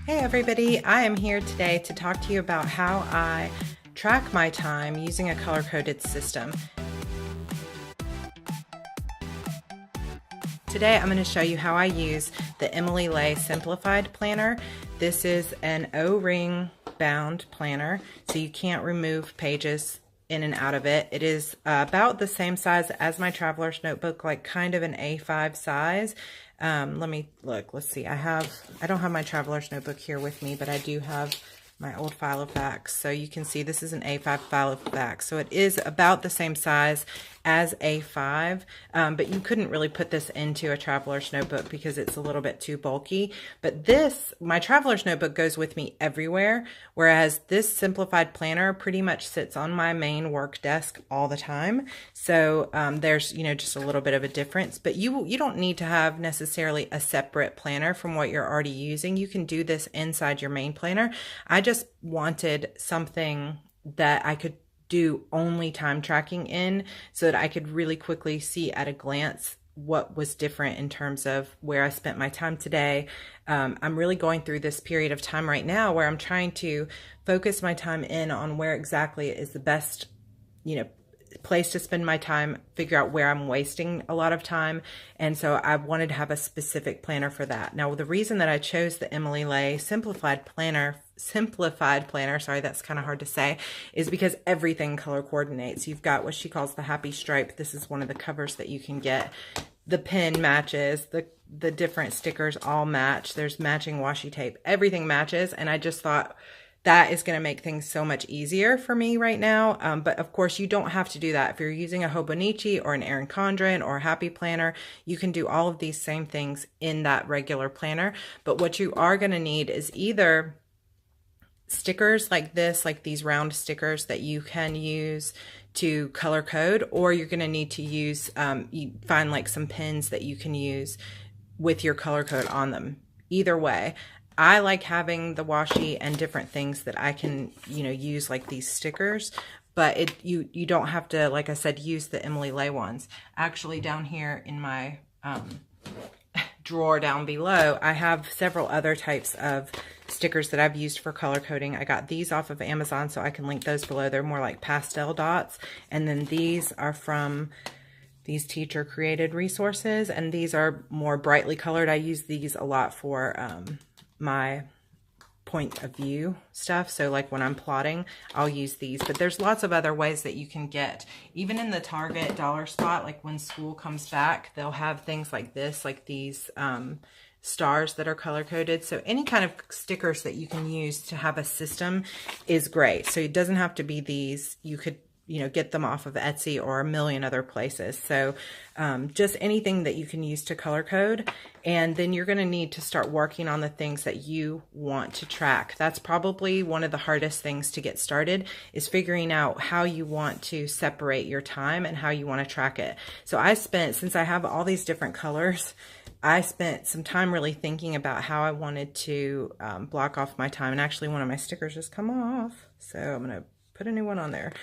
Hey everybody, I am here today to talk to you about how I track my time using a color-coded system. Today I'm going to show you how I use the Emily Ley Simplified Planner. This is an O-ring bound planner, so you can't remove pages in and out of it. It is about the same size as my traveler's notebook, like kind of an A5 size. Let me look, let's see. I don't have my traveler's notebook here with me, but I do have my old file of facts. So you can see this is an A5 file of facts. So it is about the same size as A5, but you couldn't really put this into a traveler's notebook because it's a little bit too bulky. But this, my traveler's notebook goes with me everywhere, whereas this simplified planner pretty much sits on my main work desk all the time. So there's, just a little bit of a difference, but you don't need to have necessarily a separate planner from what you're already using. You can do this inside your main planner. I just wanted something that I could do only time tracking in so that I could really quickly see at a glance what was different in terms of where I spent my time today. I'm really going through this period of time right now where I'm trying to focus my time in on where exactly is the best, place to spend my time, figure out where I'm wasting a lot of time. And so I wanted to have a specific planner for that. Now, the reason that I chose the Emily Ley Simplified Planner, sorry, that's kind of hard to say, is because everything color coordinates. You've got what she calls the happy stripe. This is one of the covers that you can get. The pin matches, the different stickers all match. There's matching washi tape. Everything matches. And I just thought, that is going to make things so much easier for me right now. But of course, you don't have to do that. If you're using a Hobonichi or an Erin Condren or a Happy Planner, you can do all of these same things in that regular planner. But what you are going to need is either stickers like this, like these round stickers that you can use to color code, or you're going to need to use, you find like some pins that you can use with your color code on them. Either way. I like having the washi and different things that I can, use like these stickers, but you don't have to, like I said, use the Emily Ley ones. Actually, down here in my drawer down below, I have several other types of stickers that I've used for color coding. I got these off of Amazon, so I can link those below. They're more like pastel dots. And then these are from these teacher created resources, and these are more brightly colored. I use these a lot for my point of view stuff. So like when I'm plotting, I'll use these, but there's lots of other ways that you can get, even in the Target dollar spot, like when school comes back, they'll have things like this, like these stars that are color coded. So any kind of stickers that you can use to have a system is great. So it doesn't have to be these. You could get them off of Etsy or a million other places. So just anything that you can use to color code. And then you're going to need to start working on the things that you want to track. That's probably one of the hardest things to get started, is figuring out how you want to separate your time and how you want to track it. So since I have all these different colors, I spent some time really thinking about how I wanted to block off my time. And actually one of my stickers just come off. So I'm going to put a new one on there.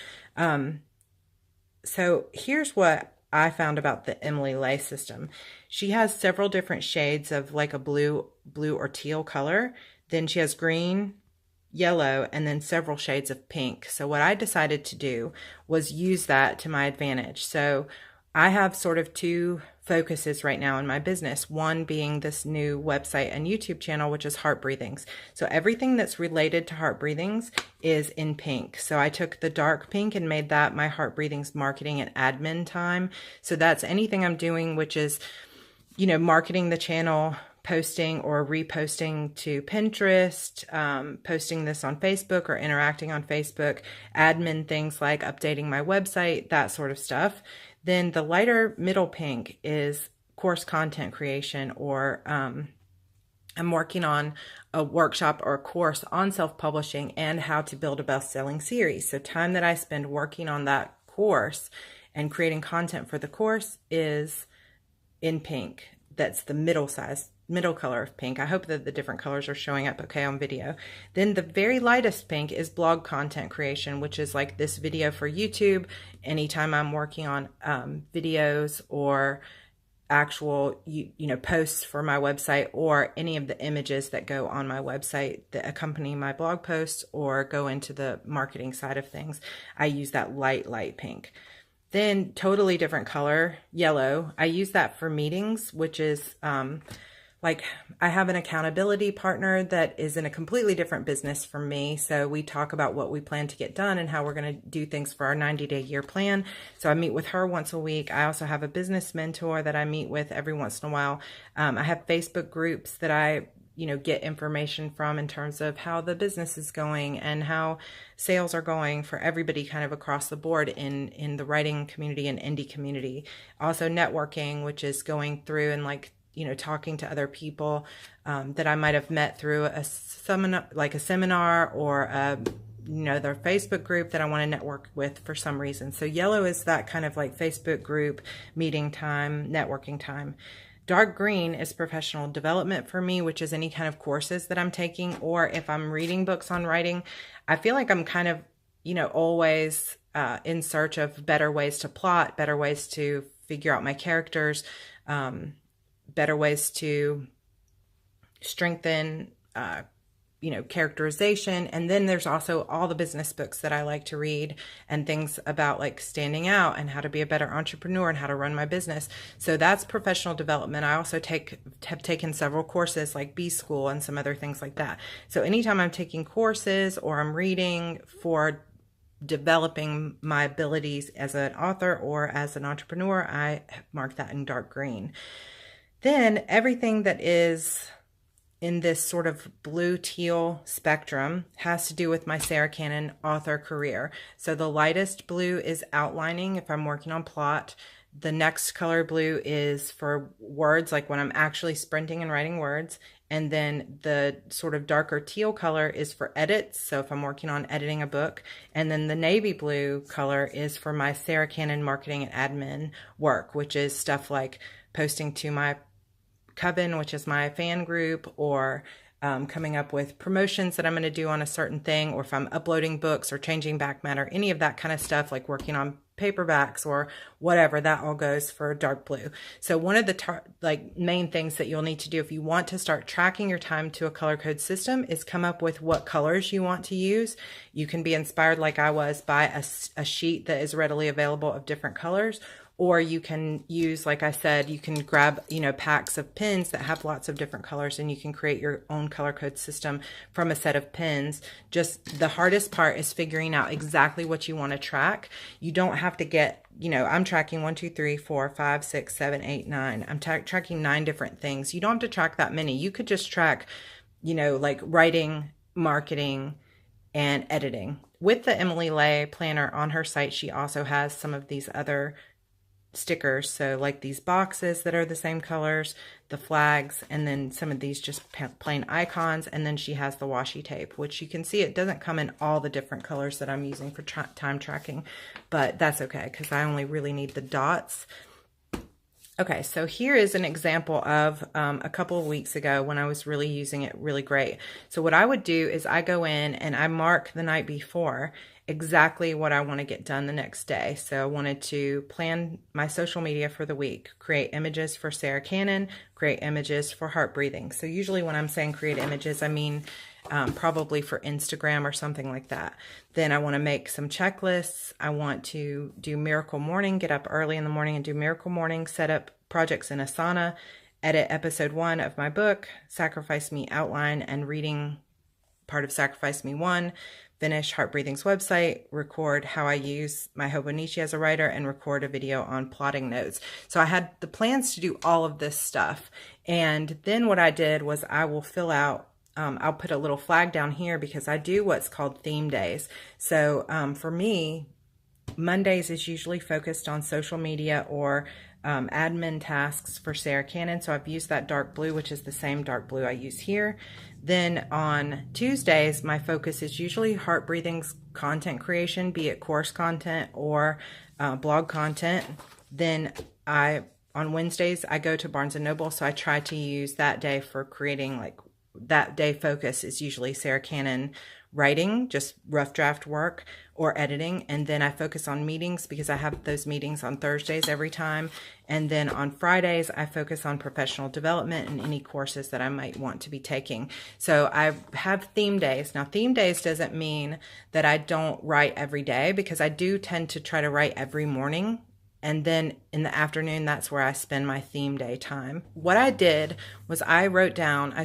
So here's what I found about the Emily Ley system. She has several different shades of like a blue or teal color. Then she has green, yellow, and then several shades of pink. So what I decided to do was use that to my advantage. So I have sort of two focuses right now in my business. One being this new website and YouTube channel, which is Heart Breathings. So everything that's related to Heart Breathings is in pink. So I took the dark pink and made that my Heart Breathings marketing and admin time. So that's anything I'm doing, which is, marketing the channel, posting or reposting to Pinterest, posting this on Facebook or interacting on Facebook, admin things like updating my website, that sort of stuff. Then the lighter middle pink is course content creation, or I'm working on a workshop or a course on self-publishing and how to build a best-selling series. So time that I spend working on that course and creating content for the course is in pink. That's the middle color of pink. I hope that the different colors are showing up okay on video. Then the very lightest pink is blog content creation, which is like this video for YouTube. Anytime I'm working on videos or actual posts for my website, or any of the images that go on my website that accompany my blog posts or go into the marketing side of things. I use that light pink. Then totally different color, yellow. I use that for meetings, which is like I have an accountability partner that is in a completely different business from me. So we talk about what we plan to get done and how we're going to do things for our 90-day year plan. So I meet with her once a week. I also have a business mentor that I meet with every once in a while. I have Facebook groups that I get information from in terms of how the business is going and how sales are going for everybody kind of across the board in the writing community and indie community. Also networking, which is going through and talking to other people that I might have met through a seminar or their Facebook group that I want to network with for some reason. So yellow is that kind of like Facebook group, meeting time, networking time. Dark green is professional development for me, which is any kind of courses that I'm taking, or if I'm reading books on writing. I feel like I'm kind of, always in search of better ways to plot, better ways to figure out my characters, better ways to strengthen, characterization. And then there's also all the business books that I like to read and things about like standing out and how to be a better entrepreneur and how to run my business. So that's professional development. I also have taken several courses like B School and some other things like that. So anytime I'm taking courses or I'm reading for developing my abilities as an author or as an entrepreneur, I mark that in dark green. Then everything that is in this sort of blue teal spectrum has to do with my Sarra Cannon author career. So the lightest blue is outlining if I'm working on plot. The next color blue is for words, like when I'm actually sprinting and writing words. And then the sort of darker teal color is for edits. So if I'm working on editing a book. And then the navy blue color is for my Sarra Cannon marketing and admin work, which is stuff like posting to my Coven, which is my fan group, or coming up with promotions that I'm going to do on a certain thing, or if I'm uploading books or changing back matter, any of that kind of stuff, like working on paperbacks or whatever, that all goes for dark blue. So one of the main things that you'll need to do if you want to start tracking your time to a color code system is come up with what colors you want to use. You can be inspired, like I was, by a sheet that is readily available of different colors. Or you can use, like I said, you can grab, packs of pens that have lots of different colors, and you can create your own color code system from a set of pens. Just the hardest part is figuring out exactly what you want to track. You don't have to get, I'm tracking 1, 2, 3, 4, 5, 6, 7, 8, 9. I'm tracking 9 different things. You don't have to track that many. You could just track, like writing, marketing, and editing. With the Emily Ley Planner on her site, she also has some of these other stickers, so like these boxes that are the same colors, the flags, and then some of these just plain icons, and then she has the washi tape, which you can see it doesn't come in all the different colors that I'm using for time tracking, but that's okay because I only really need the dots. Okay, so here is an example of a couple of weeks ago when I was really using it really great. So what I would do is I go in and I mark the night before exactly what I want to get done the next day. So I wanted to plan my social media for the week, create images for Sarra Cannon, create images for Heart Breathing. So usually when I'm saying create images, I mean probably for Instagram or something like that. Then I want to make some checklists. I want to do Miracle Morning, get up early in the morning and do Miracle Morning, set up projects in Asana, edit episode 1 of my book, Sacrifice Me outline and reading part of Sacrifice Me 1, finish Heart Breathing's website, record how I use my Hobonichi as a writer, and record a video on plotting notes. So I had the plans to do all of this stuff. And then what I did was I will fill out, I'll put a little flag down here because I do what's called theme days. So for me, Mondays is usually focused on social media or admin tasks for Sarra Cannon. So I've used that dark blue, which is the same dark blue I use here. Then on Tuesdays, my focus is usually Heart Breathing's content creation, be it course content or blog content. Then on Wednesdays, I go to Barnes & Noble. So I try to use that day for creating like that day focus is usually Sarra Cannon writing, just rough draft work, or editing. And then I focus on meetings because I have those meetings on Thursdays every time. And then on Fridays, I focus on professional development and any courses that I might want to be taking. So I have theme days. Now, theme days doesn't mean that I don't write every day, because I do tend to try to write every morning. And then in the afternoon, that's where I spend my theme day time. What I did was I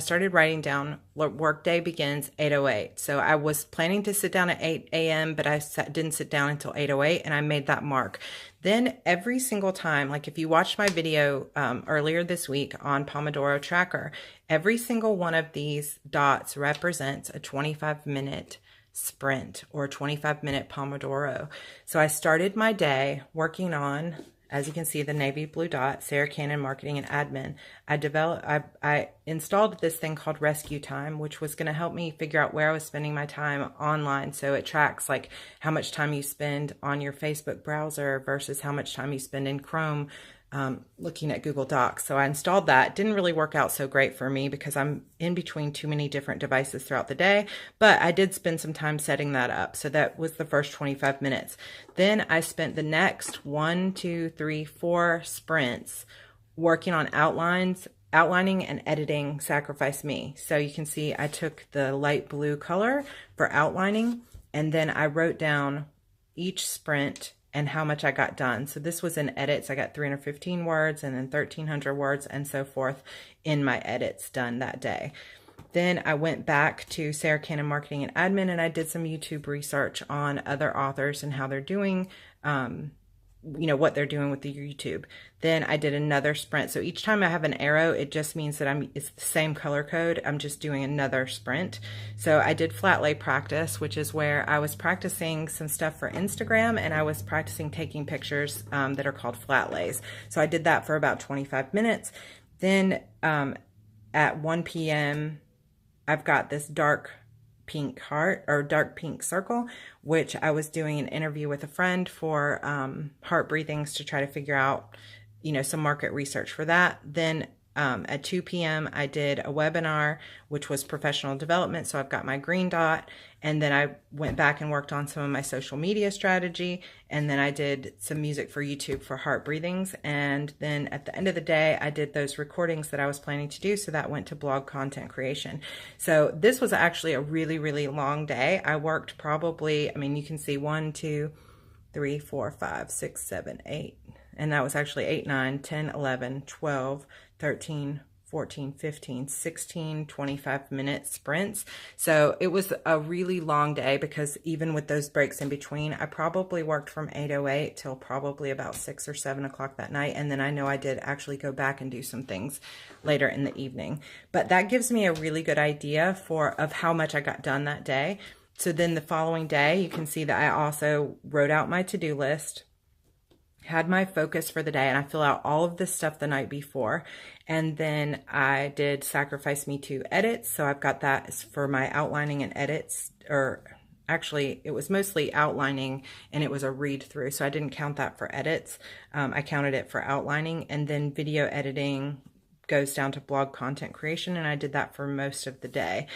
started writing down workday begins 8:08. So I was planning to sit down at 8 a.m., but I didn't sit down until 8:08, and I made that mark. Then every single time, like if you watched my video earlier this week on Pomodoro Tracker, every single one of these dots represents a 25-minute sprint or 25-minute Pomodoro. So I started my day working on, as you can see, the navy blue dot, Sarra Cannon Marketing and Admin. I installed this thing called Rescue Time, which was going to help me figure out where I was spending my time online. So it tracks like how much time you spend on your Facebook browser versus how much time you spend in Chrome looking at Google Docs. So I installed that. It didn't really work out so great for me because I'm in between too many different devices throughout the day, but I did spend some time setting that up. So that was the first 25 minutes. Then I spent the next 1, 2, 3, 4 sprints working on outlining and editing Sacrifice Me. So you can see I took the light blue color for outlining, and then I wrote down each sprint and how much I got done. So this was in edits. I got 315 words and then 1,300 words and so forth in my edits done that day. Then I went back to Sarra Cannon Marketing and Admin, and I did some YouTube research on other authors and how they're doing, what they're doing with the YouTube. Then I did another sprint. So each time I have an arrow, it just means that it's the same color code. I'm just doing another sprint. So I did flat lay practice, which is where I was practicing some stuff for Instagram, and I was practicing taking pictures that are called flat lays. So I did that for about 25 minutes. Then at 1 p.m., I've got this dark pink heart or dark pink circle, which I was doing an interview with a friend for heart breathings to try to figure out, some market research for that. Then at 2 p.m. I did a webinar, which was professional development. So I've got my green dot, and then I went back and worked on some of my social media strategy. And then I did some music for YouTube for heart breathings. And then at the end of the day, I did those recordings that I was planning to do. So that went to blog content creation. So this was actually a really, really long day. I worked probably, you can see 1, 2, 3, 4, 5, 6, 7, 8. And that was actually 8, 9, 10, 11, 12, 13, 14, 15, 16, 25-minute sprints. So it was a really long day because even with those breaks in between, I probably worked from 8:08 till probably about 6 or 7 o'clock that night. And then I know I did actually go back and do some things later in the evening. But that gives me a really good idea of how much I got done that day. So then the following day, you can see that I also wrote out my to-do list, had my focus for the day, and I fill out all of this stuff the night before. And then I did Sacrifice Me to edits. So I've got that for my outlining and edits, or actually it was mostly outlining and it was a read through. So I didn't count that for edits. I counted it for outlining. And then video editing goes down to blog content creation, and I did that for most of the day.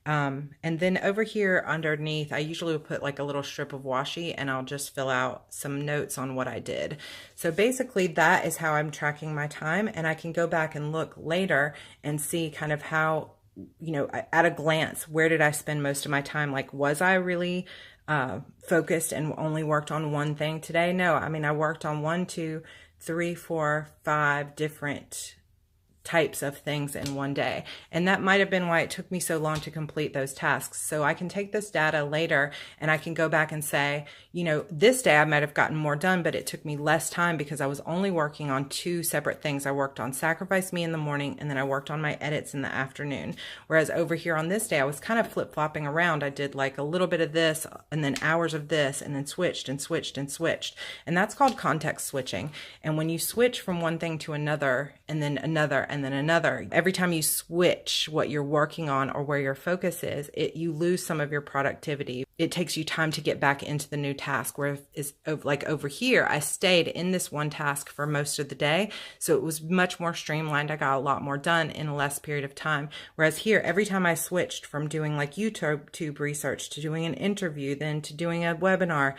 And then over here underneath, I usually will put like a little strip of washi, and I'll just fill out some notes on what I did. So basically that is how I'm tracking my time, and I can go back and look later and see kind of how, at a glance, where did I spend most of my time? Like, was I really focused and only worked on one thing today? No, I worked on 1, 2, 3, 4, 5 different types of things in one day. And that might have been why it took me so long to complete those tasks. So I can take this data later and I can go back and say, this day I might have gotten more done, but it took me less time because I was only working on 2 separate things. I worked on Sacrifice Me in the morning, and then I worked on my edits in the afternoon. Whereas over here on this day, I was kind of flip-flopping around. I did like a little bit of this and then hours of this, and then switched and switched and switched. And that's called context switching. And when you switch from one thing to another, and then another, and and then another. Every time you switch what you're working on or where your focus is, you lose some of your productivity. It takes you time to get back into the new task, where is like over here, I stayed in this one task for most of the day. So it was much more streamlined. I got a lot more done in a less period of time. Whereas here, every time I switched from doing like YouTube research to doing an interview, then to doing a webinar,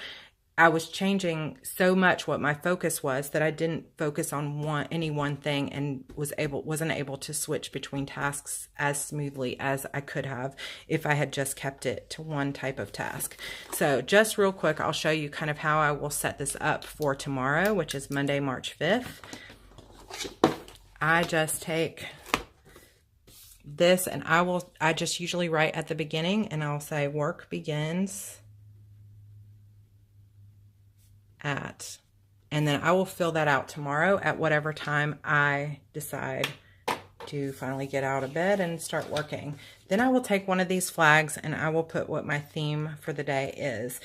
I was changing so much what my focus was that I didn't focus on any one thing, and wasn't able to switch between tasks as smoothly as I could have if I had just kept it to one type of task. So just real quick, I'll show you kind of how I will set this up for tomorrow, which is Monday, March 5th. I just take this and I just usually write at the beginning, and I'll say work begins at, and then I will fill that out tomorrow at whatever time I decide to finally get out of bed and start working. Then I will take one of these flags and I will put what my theme for the day is.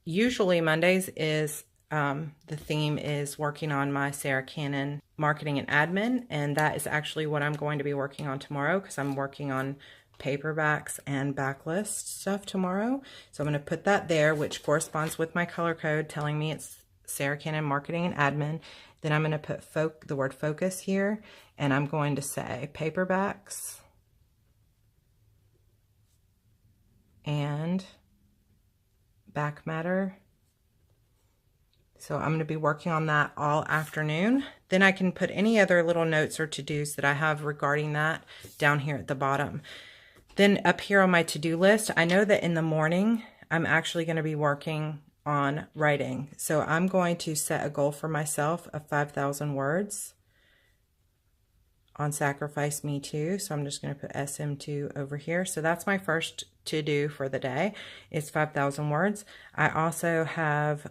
Usually Mondays is the theme is working on my Sarra Cannon marketing and admin, and that is actually what I'm going to be working on tomorrow, because I'm working on paperbacks and backlist stuff tomorrow. So I'm going to put that there, which corresponds with my color code telling me it's Sarra Cannon marketing and admin. Then I'm going to put the word focus here, and I'm going to say paperbacks and back matter. So I'm going to be working on that all afternoon. Then I can put any other little notes or to-dos that I have regarding that down here at the bottom. Then up here on my to-do list, I know that in the morning, I'm actually going to be working on writing. So I'm going to set a goal for myself of 5,000 words on Sacrifice Me Too. So I'm just going to put SM2 over here. So that's my first to-do for the day, is 5,000 words. I also have,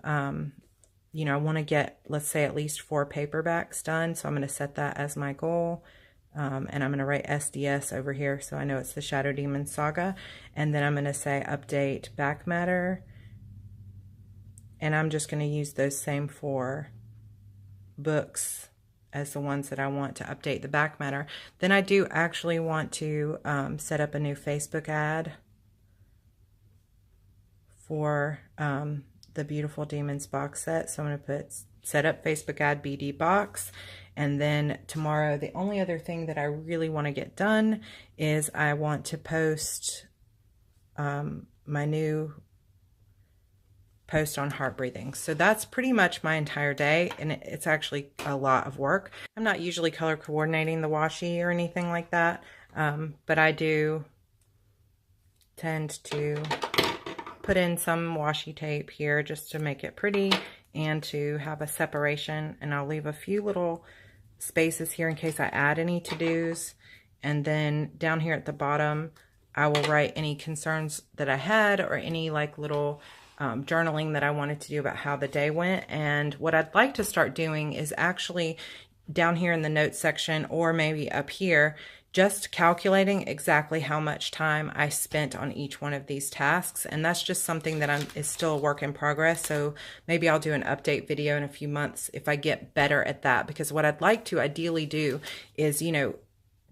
you know, I want to get, let's say, at least 4 paperbacks done. So I'm going to set that as my goal. And I'm going to write SDS over here so I know it's the Shadow Demon Saga. And then I'm going to say update back matter. And I'm just going to use those same 4 books as the ones that I want to update the back matter. Then I do actually want to set up a new Facebook ad for the Beautiful Demons box set. So I'm going to put set up Facebook ad BD box. And then tomorrow, the only other thing that I really want to get done is I want to post my new post on heart breathing. So that's pretty much my entire day, and it's actually a lot of work. I'm not usually color coordinating the washi or anything like that, but I do tend to put in some washi tape here just to make it pretty and to have a separation, and I'll leave a few little spaces here in case I add any to-dos. And then down here at the bottom, I will write any concerns that I had or any like little journaling that I wanted to do about how the day went. And what I'd like to start doing is actually down here in the notes section, or maybe up here, just calculating exactly how much time I spent on each one of these tasks. And that's just something that is still a work in progress. So maybe I'll do an update video in a few months if I get better at that. Because what I'd like to ideally do is, you know,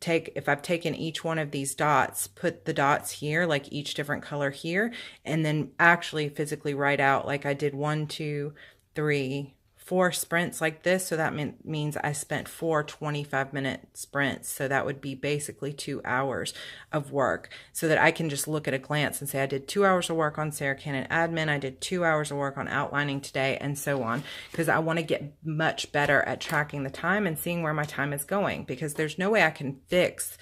if I've taken each one of these dots, put the dots here, like each different color here, and then actually physically write out like I did 1, 2, 3, 4 sprints like this. So that means I spent 4 25-minute sprints. So that would be basically 2 hours of work, so that I can just look at a glance and say I did 2 hours of work on Sarra Cannon admin, I did 2 hours of work on outlining today, and so on. Because I want to get much better at tracking the time and seeing where my time is going, because there's no way I can fix,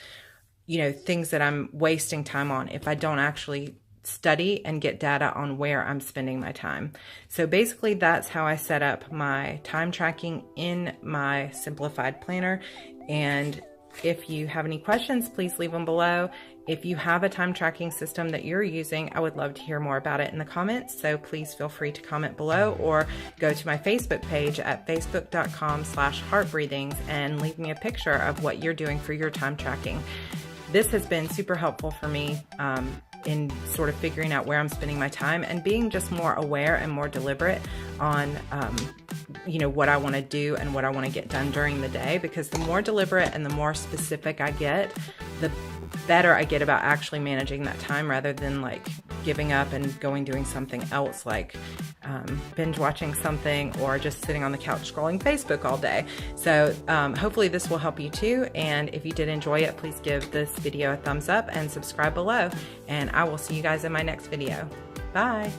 you know, things that I'm wasting time on if I don't actually study and get data on where I'm spending my time. So basically that's how I set up my time tracking in my Simplified Planner. And if you have any questions, please leave them below. If you have a time tracking system that you're using, I would love to hear more about it in the comments. So please feel free to comment below, or go to my Facebook page at facebook.com/heartbreathings and leave me a picture of what you're doing for your time tracking. This has been super helpful for me in sort of figuring out where I'm spending my time and being just more aware and more deliberate on you know, what I want to do and what I want to get done during the day, because the more deliberate and the more specific I get, the better I get about actually managing that time, rather than like giving up and going doing something else, like binge watching something or just sitting on the couch scrolling Facebook all day. So hopefully this will help you too. And if you did enjoy it, please give this video a thumbs up and subscribe below. And I will see you guys in my next video. Bye.